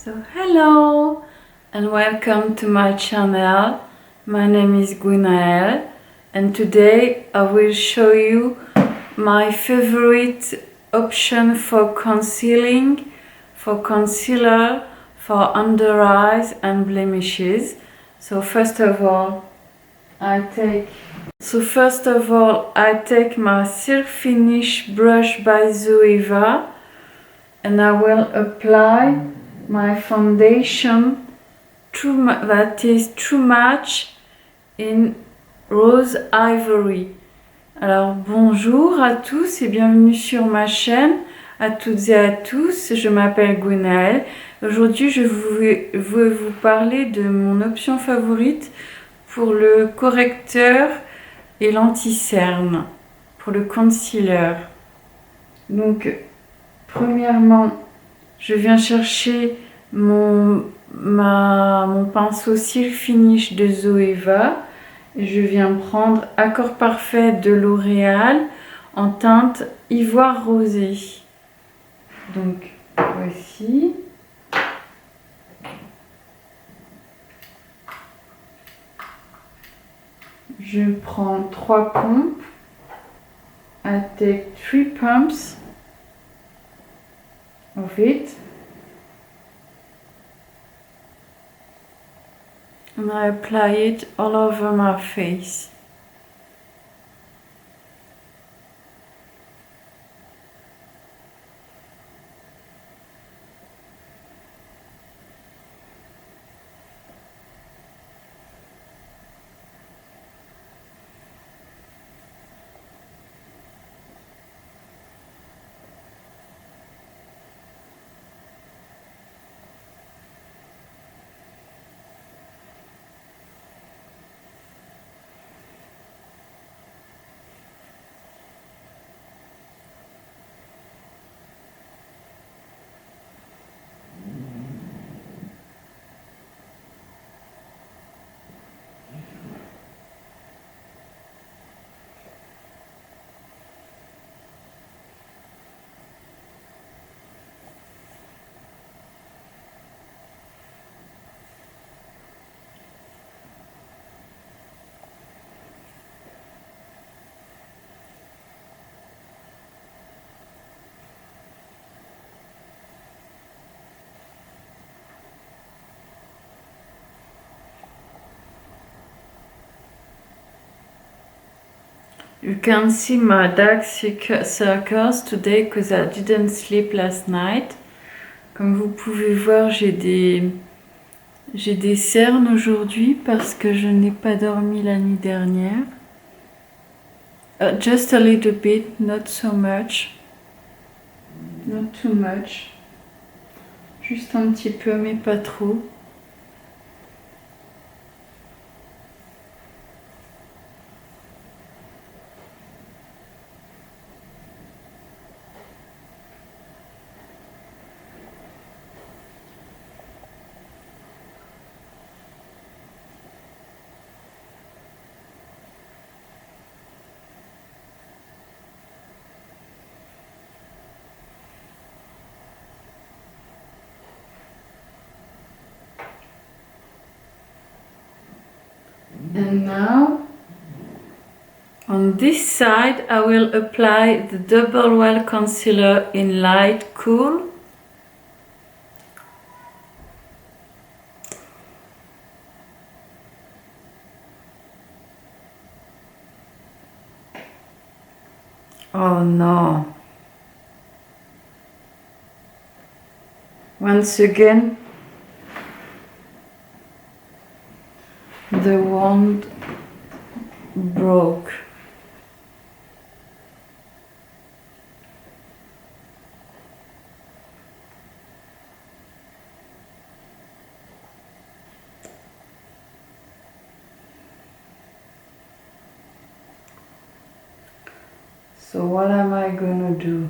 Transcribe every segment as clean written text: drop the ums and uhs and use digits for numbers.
So hello and welcome to my channel. My name is Gwenaëlle and today I will show you my favorite option for concealing, for concealer, for under eyes and blemishes. So first of all I take my Silk Finish brush by Zoeva and I will apply my foundation that is True Match in Rose Ivory. Alors bonjour à tous et bienvenue sur ma chaîne, à toutes et à tous, je m'appelle Gwenaëlle. Aujourd'hui je vais vous parler de mon option favorite pour le correcteur et l'anti-cerne, pour le concealer. Donc premièrement, je viens chercher mon pinceau Silk Finish de Zoeva et je viens prendre Accord Parfait de L'Oréal en teinte ivoire rosé. Donc voici. Je prends 3 pompes. I take 3 pumps of it and I apply it all over my face. You can see my dark circles today because I didn't sleep last night. Comme vous pouvez voir, j'ai des cernes aujourd'hui parce que je n'ai pas dormi la nuit dernière. Just a little bit, not so much. Not too much. Juste un petit peu, mais pas trop. And now, on this side, I will apply the Double Well Concealer in Light Cool. Oh no. Once again, the wand broke. So what am I gonna do?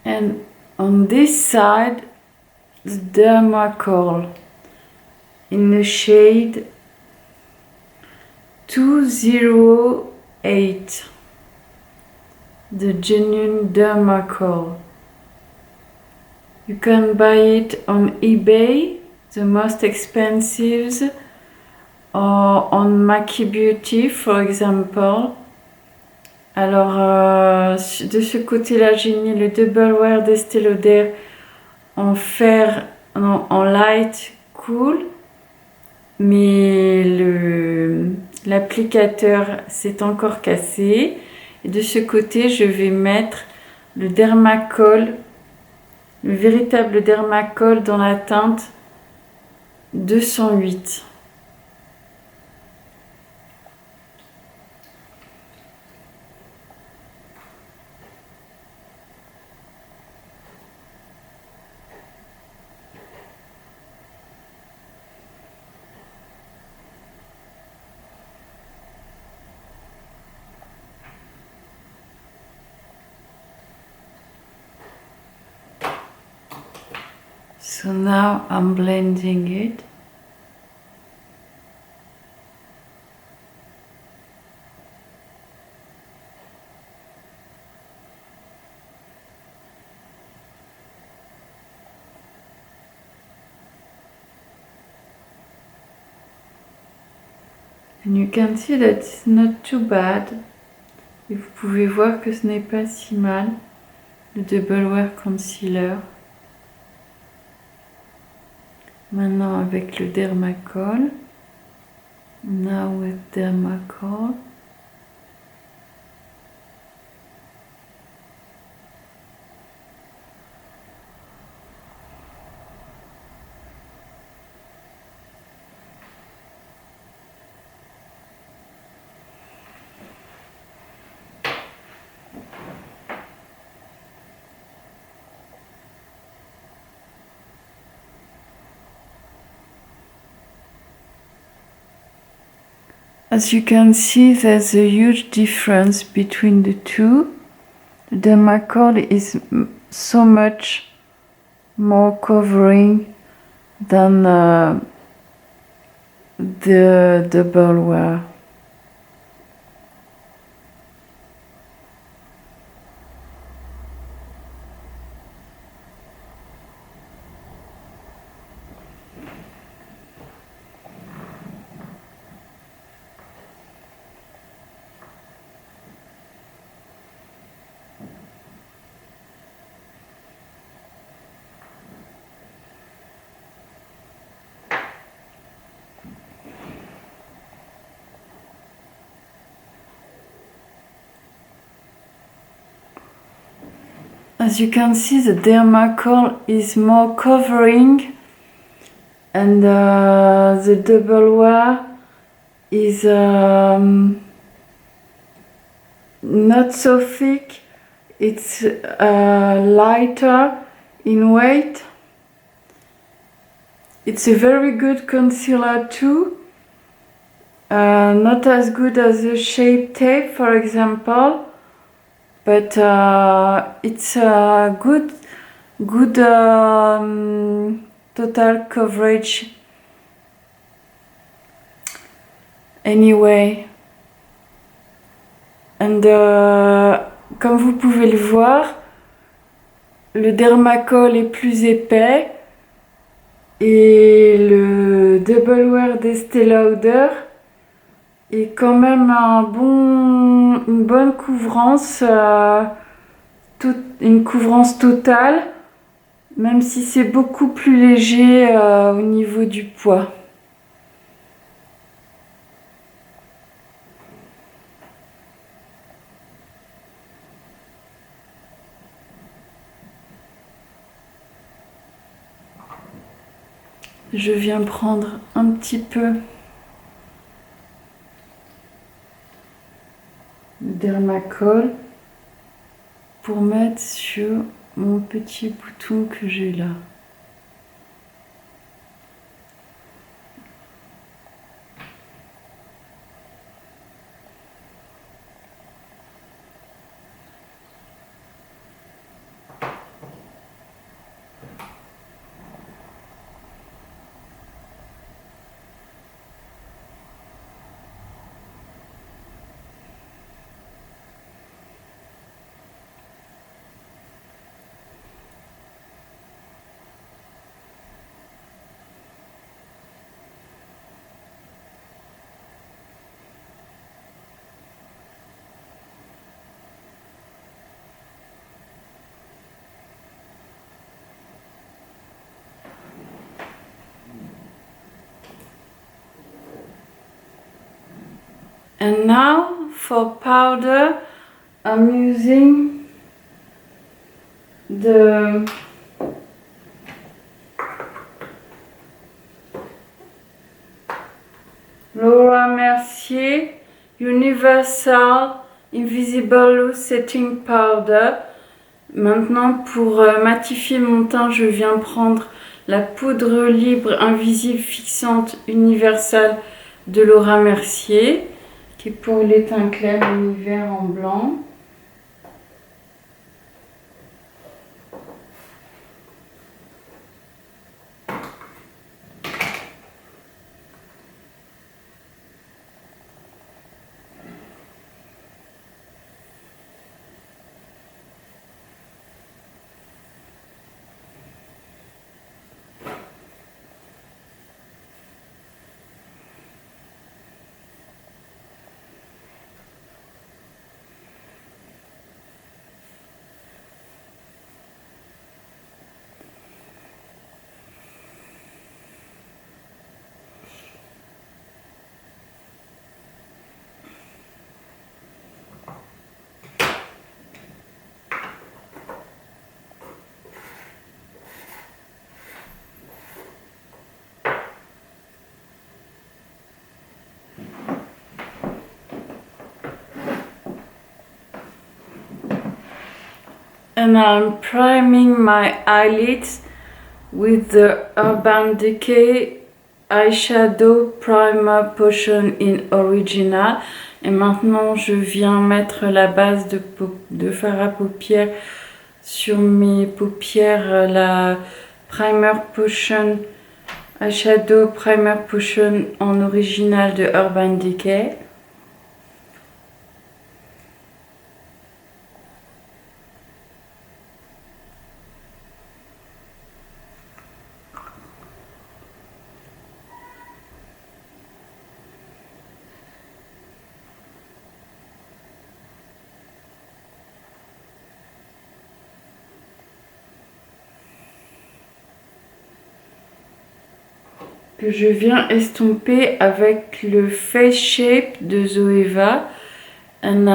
And on this side, the Dermacol. in the shade 208, the genuine Dermacol. You can buy it on eBay, the most expensive, or on Maki Beauty, for example. Alors, de ce côté-là, j'ai mis le Double Wear d'Estée Lauder en fer, non, en light cool, mais l'applicateur s'est encore cassé. Et de ce côté, je vais mettre le Dermacol, le véritable Dermacol dans la teinte 208. So now I'm blending it. And you can see that it's not too bad. Et vous pouvez voir que ce n'est pas si mal, le Double Wear Concealer. Maintenant avec le Dermacol. Now with Dermacol. As you can see, there's a huge difference between the two. The Dermacol is so much more covering than the Double Wear. As you can see, the Dermacol is more covering, and the Double Wear is not so thick. It's lighter in weight. It's a very good concealer too. Not as good as the Shape Tape, for example. But it's a good total coverage anyway. And comme vous pouvez le voir, le Dermacol est plus épais et le Double Wear d'Estée Lauder et quand même une bonne couvrance, une couvrance totale, même si c'est beaucoup plus léger au niveau du poids. Je viens prendre un petit peu de Dermacol pour mettre sur mon petit bouton que j'ai là. And now for powder, I'm using the Laura Mercier Universal Invisible Loose Setting Powder. Maintenant, pour matifier mon teint, je viens prendre la poudre libre invisible fixante universelle de Laura Mercier, qui est pour les teints clairs en hiver en blanc. And I'm priming my eyelids with the Urban Decay Eyeshadow Primer Potion in Original. Et maintenant, je viens mettre la base de fard à paupières sur mes paupières, la Primer Potion, Eyeshadow Primer Potion en original de Urban Decay. Que je viens estomper avec le Face Shape de Zoeva, and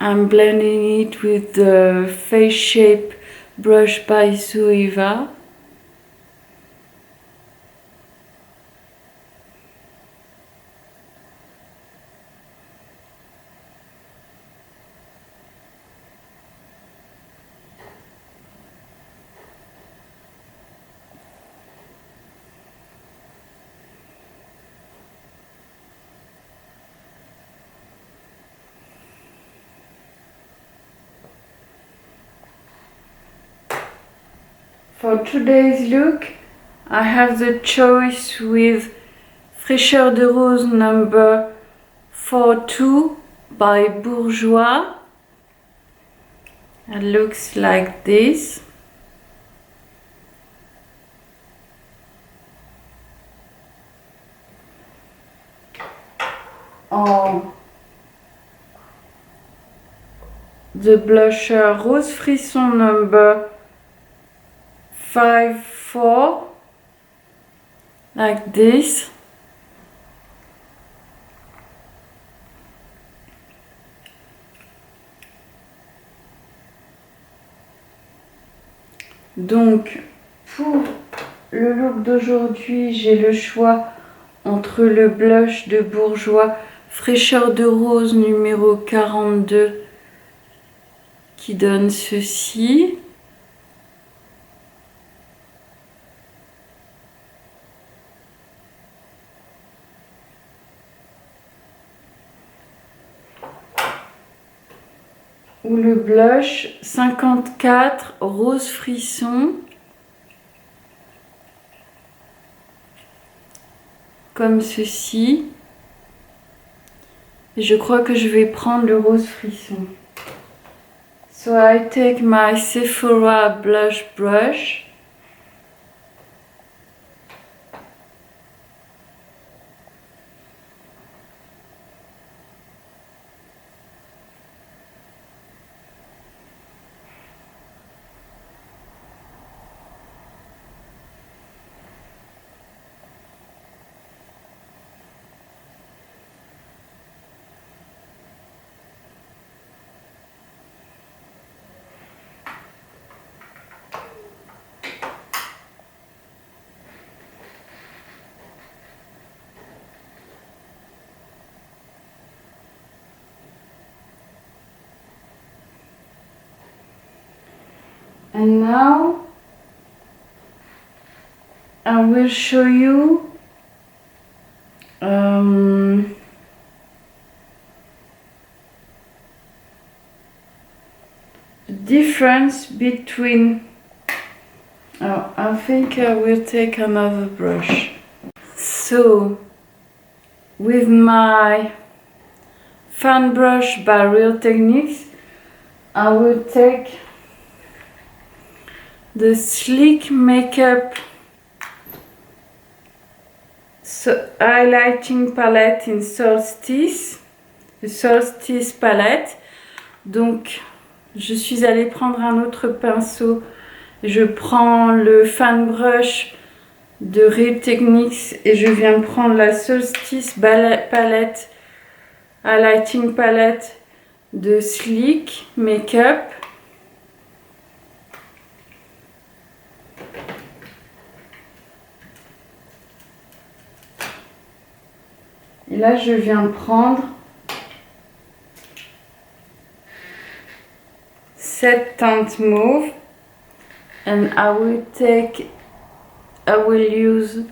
I'm blending it with the Face Shape brush by Zoeva. For today's look, I have the choice with Fraîcheur de Rose number 42 by Bourjois. It looks like this. Oh, the blusher Rose Frisson number 54, like this. Donc, pour le look d'aujourd'hui, j'ai le choix entre le blush de Bourjois Fraîcheur de Rose numéro 42 qui donne ceci. Ou le blush 54 Rose Frisson. Comme ceci. Et je crois que je vais prendre le Rose Frisson. So I take my Sephora blush brush. And now I will show you the difference between. Oh, I think I will take another brush. So, with my fan brush by Real Techniques, I will take the Sleek Makeup highlighting palette in Solstice, le Solstice palette. Donc, je suis allée prendre un autre pinceau. Je prends le fan brush de Real Techniques et je viens prendre la Solstice palette, highlighting palette de Sleek Makeup. Et là, je viens prendre cette teinte mauve. And I will use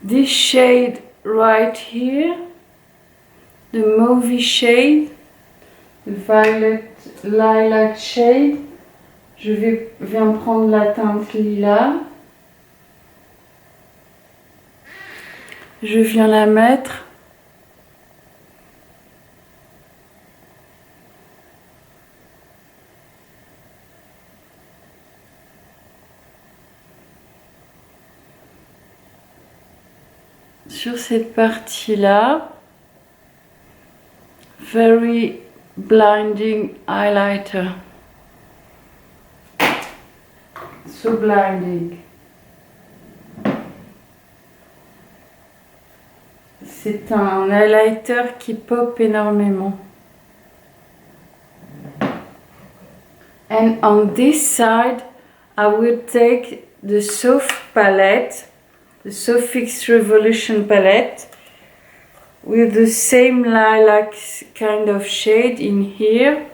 this shade right here, the mauvey shade, the violet lilac shade. Je viens prendre la teinte lilas. Je viens la mettre sur cette partie-là. Very blinding highlighter. So blinding. C'est un highlighter qui pop énormément. And on this side, I will take the Soft palette, the Sofix Revolution palette, with the same lilac kind of shade in here.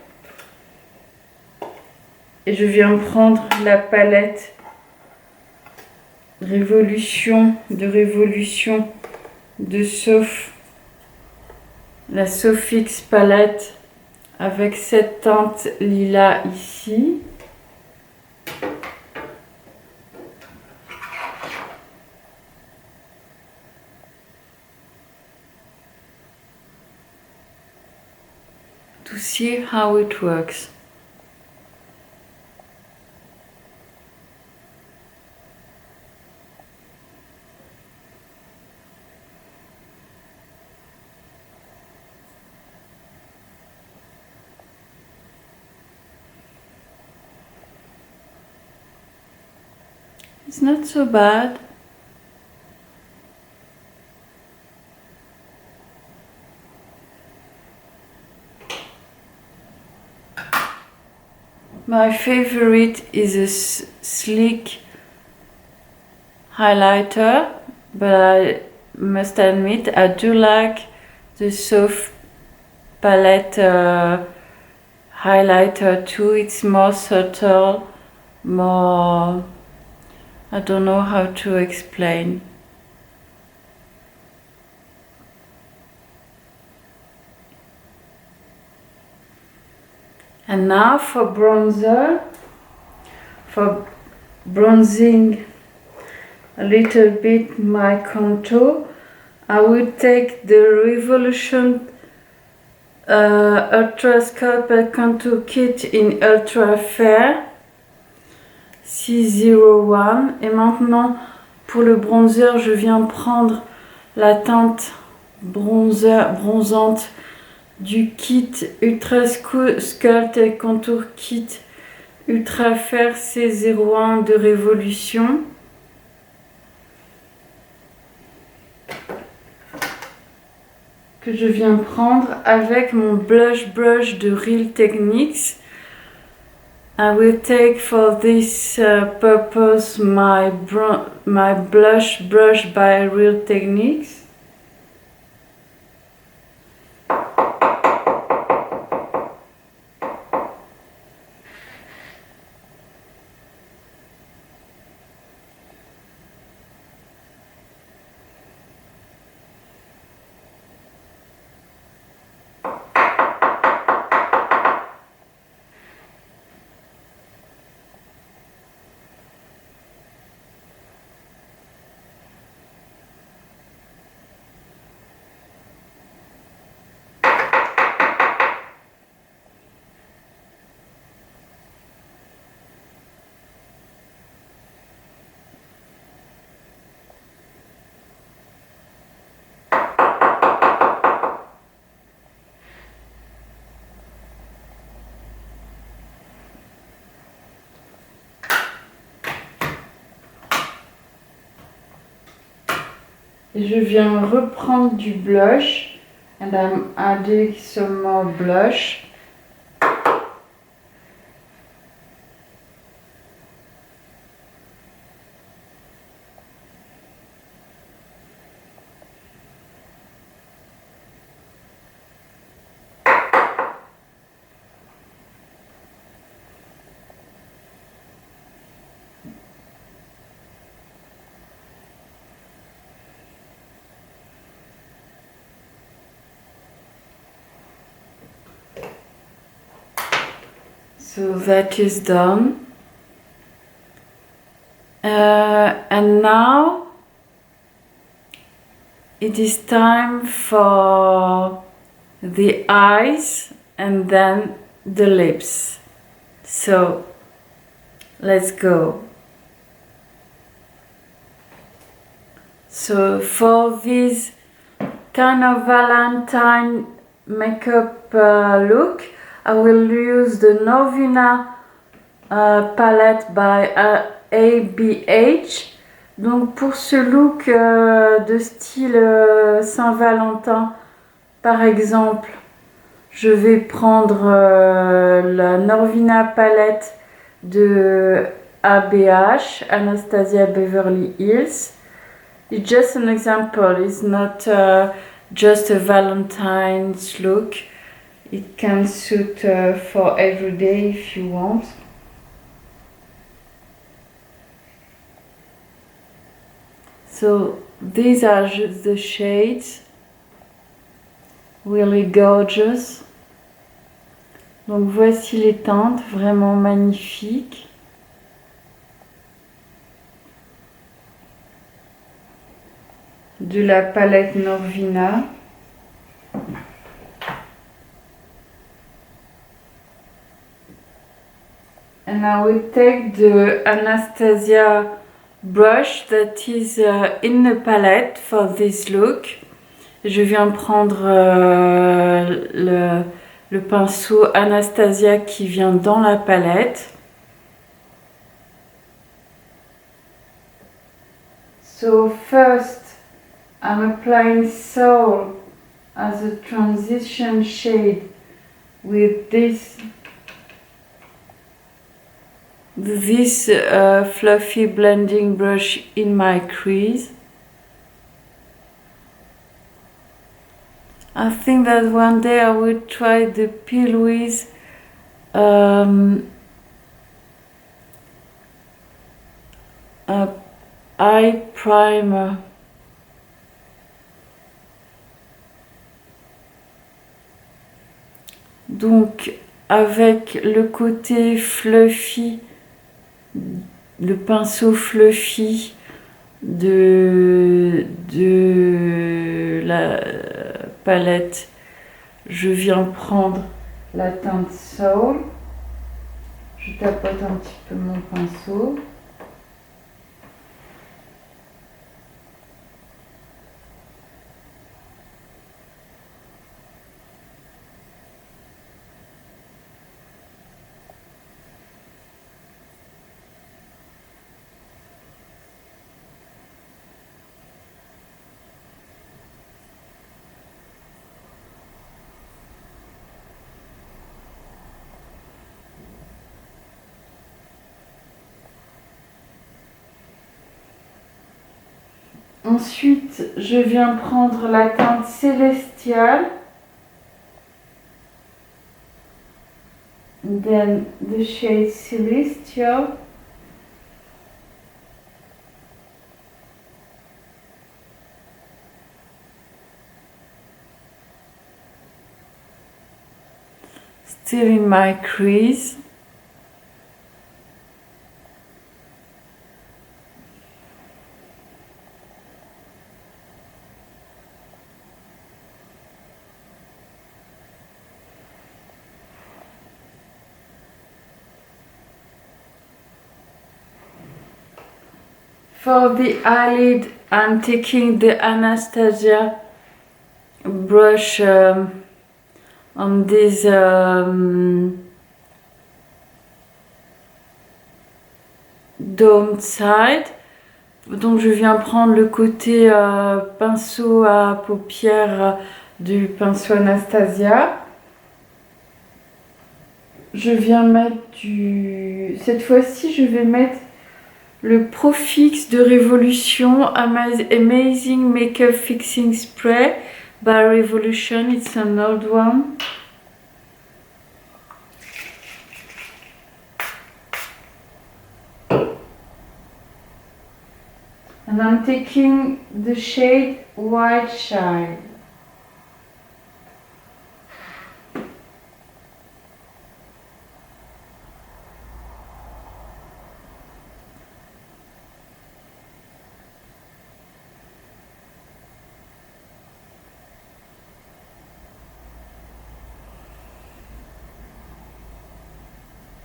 Et je viens prendre la palette Révolution de la Sofix palette avec cette teinte lilas ici. To see how it works. It's not so bad. My favorite is a Sleek highlighter, but I must admit I do like the Soft palette highlighter too. It's more subtle, more... I don't know how to explain. And now for bronzer, for bronzing a little bit my contour, I will take the Revolution Ultra Sculptor Contour Kit in Ultra Fair 601. Et maintenant, pour le bronzer, je viens prendre la teinte bronzante du kit Ultra Sculptor Contour Kit Ultra Fair C01 de Révolution. Que je viens prendre avec mon blush brush de Real Techniques. I will take for this purpose my blush brush by Real Techniques. Et je viens reprendre du blush. And I'm adding some more blush. So that is done. And now it is time for the eyes and then the lips. So let's go. So for this kind of Valentine makeup look, I will use the Norvina palette by ABH. Donc pour ce look de style Saint-Valentin, par exemple, je vais prendre la Norvina palette de ABH, Anastasia Beverly Hills. It's just an example, it's not just a Valentine's look. It can suit for every day if you want. So these are just the shades, really gorgeous. Donc voici les teintes, vraiment magnifiques. De la palette Norvina. And I will take the Anastasia brush that is in the palette for this look. Je viens prendre le pinceau Anastasia qui vient dans la palette. So first I'm applying Soul as a transition shade with this fluffy blending brush in my crease. I think that one day I will try the P. Louise eye primer. Donc avec le côté fluffy, le pinceau fluffy de la palette, je viens prendre la teinte Soul. Je tapote un petit peu mon pinceau. Ensuite, je viens prendre la teinte Célestial. Then the shade Celestial. Still in my crease. For the eyelid, I'm taking the Anastasia brush on this domed side. Donc je viens prendre le côté pinceau à paupières du pinceau Anastasia. Je viens mettre Cette fois-ci, je vais mettre le Pro Fix de Révolution Amazing Makeup Fixing Spray by Revolution. It's an old one. And I'm taking the shade White Child.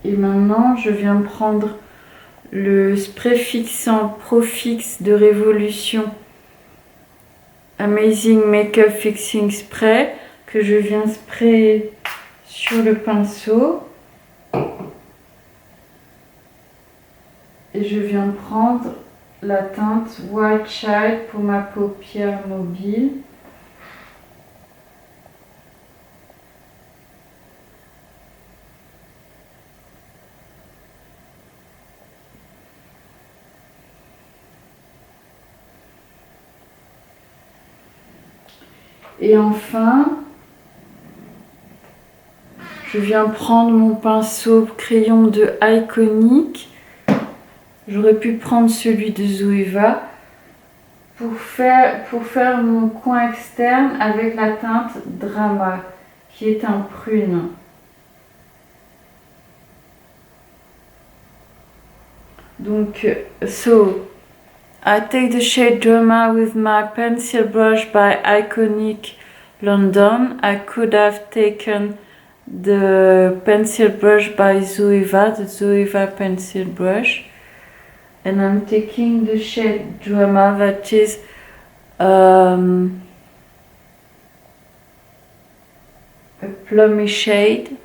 Et maintenant, je viens prendre le spray fixant Pro Fix de Révolution Amazing Makeup Fixing Spray que je viens sprayer sur le pinceau. Et je viens prendre la teinte White Child pour ma paupière mobile. Et enfin, je viens prendre mon pinceau crayon de Iconic. J'aurais pu prendre celui de Zoeva pour faire mon coin externe avec la teinte Drama, qui est un prune. Donc, I take the shade Drama with my pencil brush by Iconic London. I could have taken the pencil brush by Zoeva, the Zoeva pencil brush. And I'm taking the shade Drama, that is a plummy shade.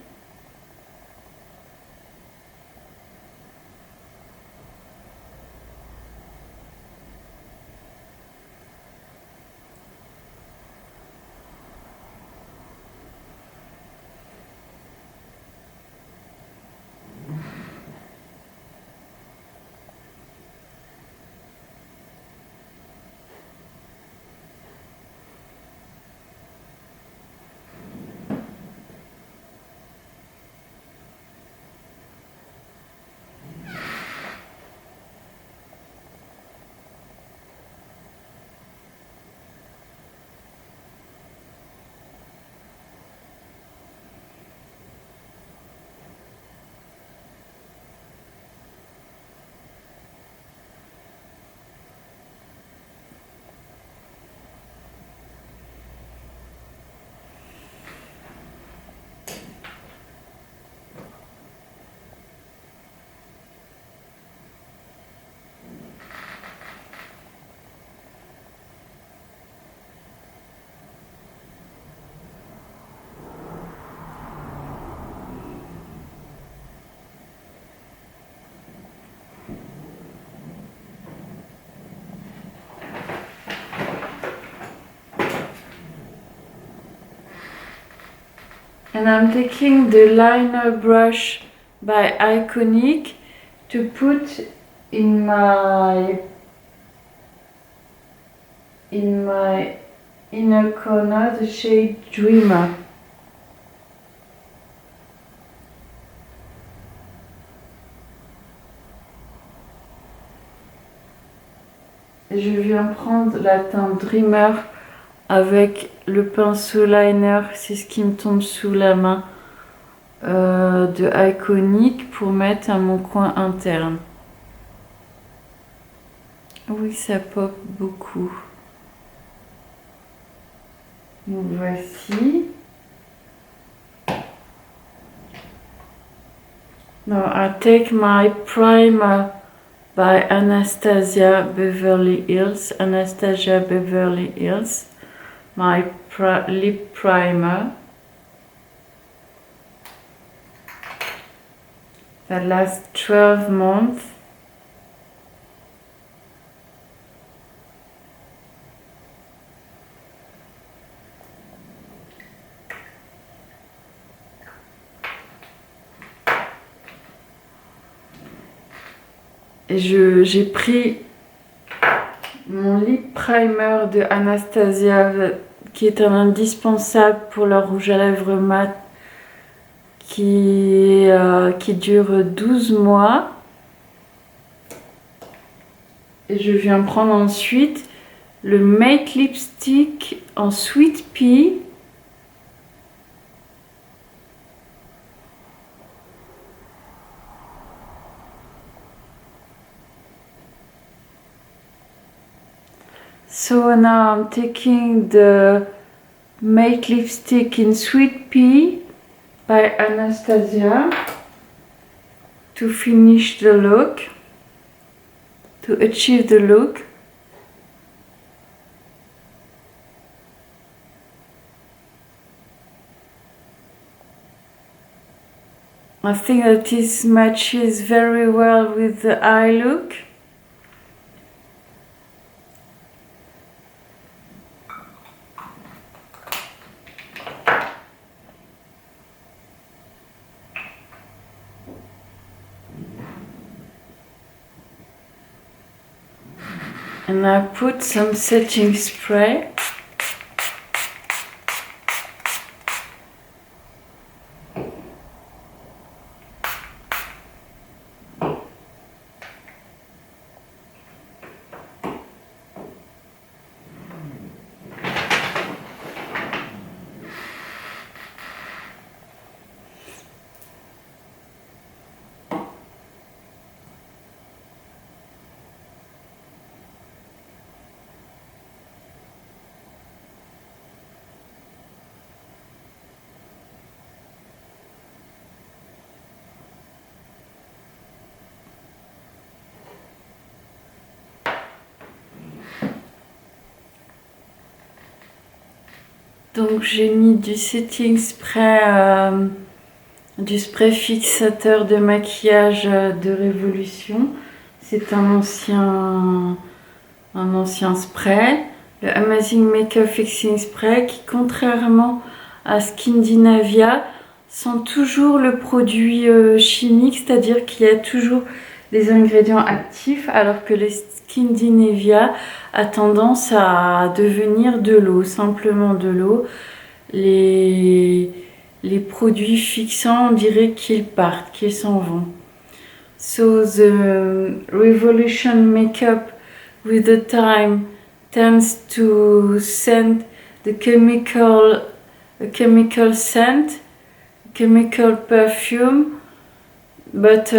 And I'm taking the liner brush by Iconic to put in my inner corner the shade Dreamer. Et je viens prendre la teinte Dreamer avec le pinceau liner, c'est ce qui me tombe sous la main, de Iconic pour mettre à mon coin interne. Oui, ça pop beaucoup. Donc voici. Now I take my primer by Anastasia Beverly Hills. Anastasia Beverly Hills. My lip primer that lasts 12 months. Et j'ai pris mon lip primer de Anastasia qui est un indispensable pour leur rouge à lèvres mat qui dure 12 mois. Et je viens prendre ensuite le Make Lipstick en Sweet Pea. So now I'm taking the Make Lipstick in Sweet Pea by Anastasia to finish the look, to achieve the look. I think that this matches very well with the eye look. And I put some setting spray. Donc j'ai mis du setting spray, du spray fixateur de maquillage de Révolution. C'est un ancien spray, le Amazing Makeup Fixing Spray, qui contrairement à Skindinavia sent toujours le produit chimique, c'est-à-dire qu'il y a toujours des ingrédients actifs, alors que les Skindinavia a tendance à devenir de l'eau, simplement de l'eau. Les produits fixants, on dirait qu'ils partent, qu'ils s'en vont. So the Revolution makeup with the time tends to scent the chemical scent, chemical perfume, but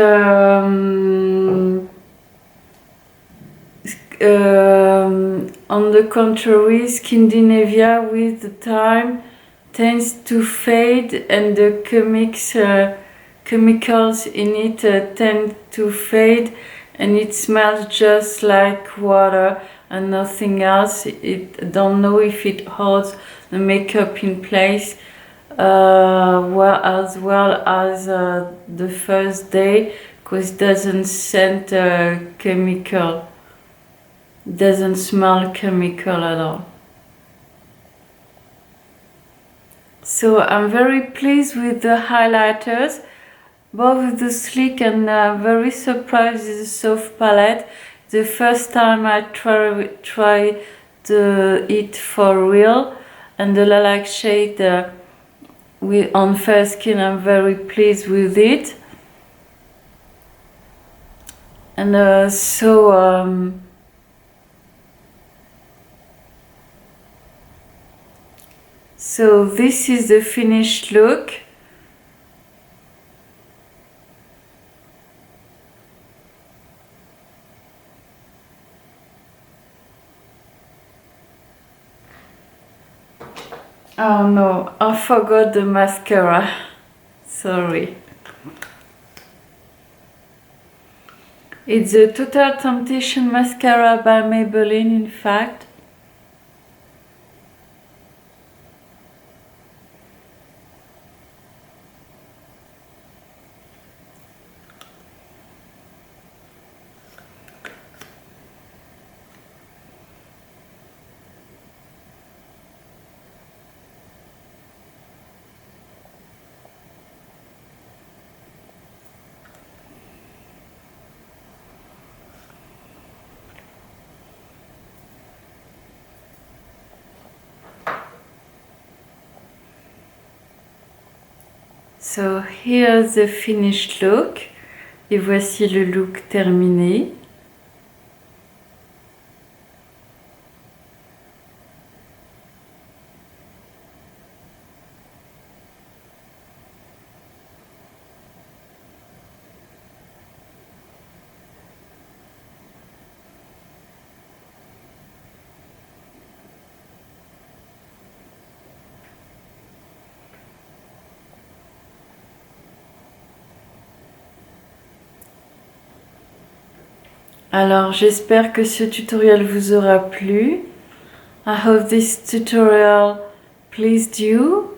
on the contrary, Skindinavia with the time tends to fade, and the chemicals in it tend to fade, and it smells just like water and nothing else. It don't know if it holds the makeup in place as well as the first day, because it doesn't scent chemical. Doesn't smell chemical at all. So I'm very pleased with the highlighters, both with the sleek and very surprised with the soft palette. The first time I tried it for real, and the lilac shade on Fair Skin, I'm very pleased with it. And so this is the finished look. Oh no, I forgot the mascara. Sorry. It's the Total Temptation mascara by Maybelline, in fact. So here's the finished look. Et voici le look terminé. Alors j'espère que ce tutoriel vous aura plu. I hope this tutorial pleased you.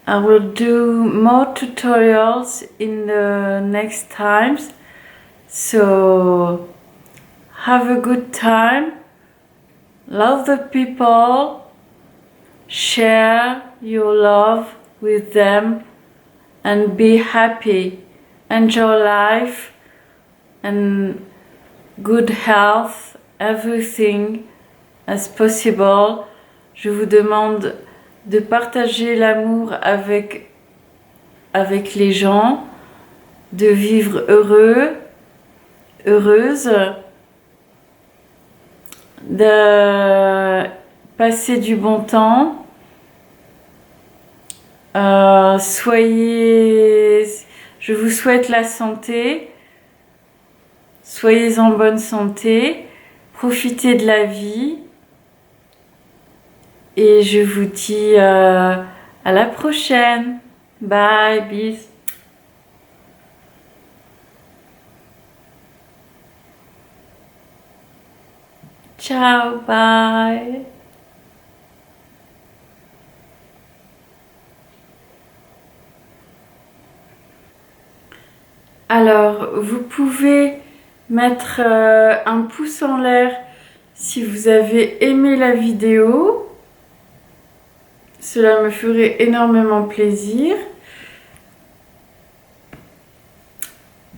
I will do more tutorials in the next times. So have a good time. Love the people. Share your love with them and be happy. Enjoy life and good health, everything as possible. Je vous demande de partager l'amour avec les gens, de vivre heureux, heureuse, de passer du bon temps. Je vous souhaite la santé, soyez en bonne santé, profitez de la vie et je vous dis à la prochaine. Bye, bis. Ciao, bye. Alors, vous pouvez mettre un pouce en l'air si vous avez aimé la vidéo. Cela me ferait énormément plaisir.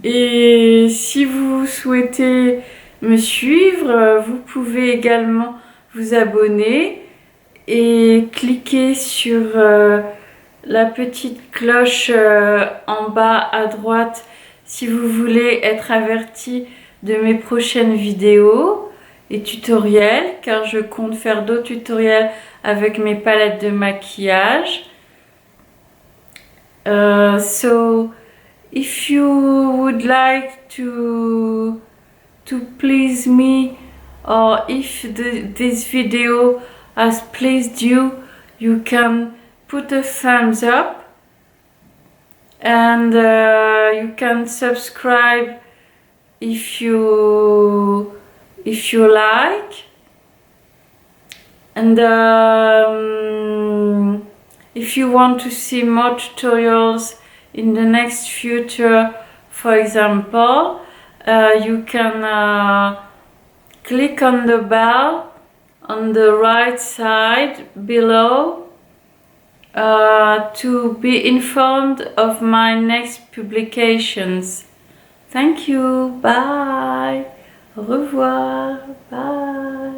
Et si vous souhaitez me suivre, vous pouvez également vous abonner et cliquer sur la petite cloche en bas à droite si vous voulez être averti de mes prochaines vidéos et tutoriels, car je compte faire d'autres tutoriels avec mes palettes de maquillage. So if you would like to please me, or if this video has pleased you, you can put a thumbs up and you can subscribe if you like, and if you want to see more tutorials in the next future, for example, you can click on the bell on the right side below to be informed of my next publications. Thank you, bye, au revoir, bye.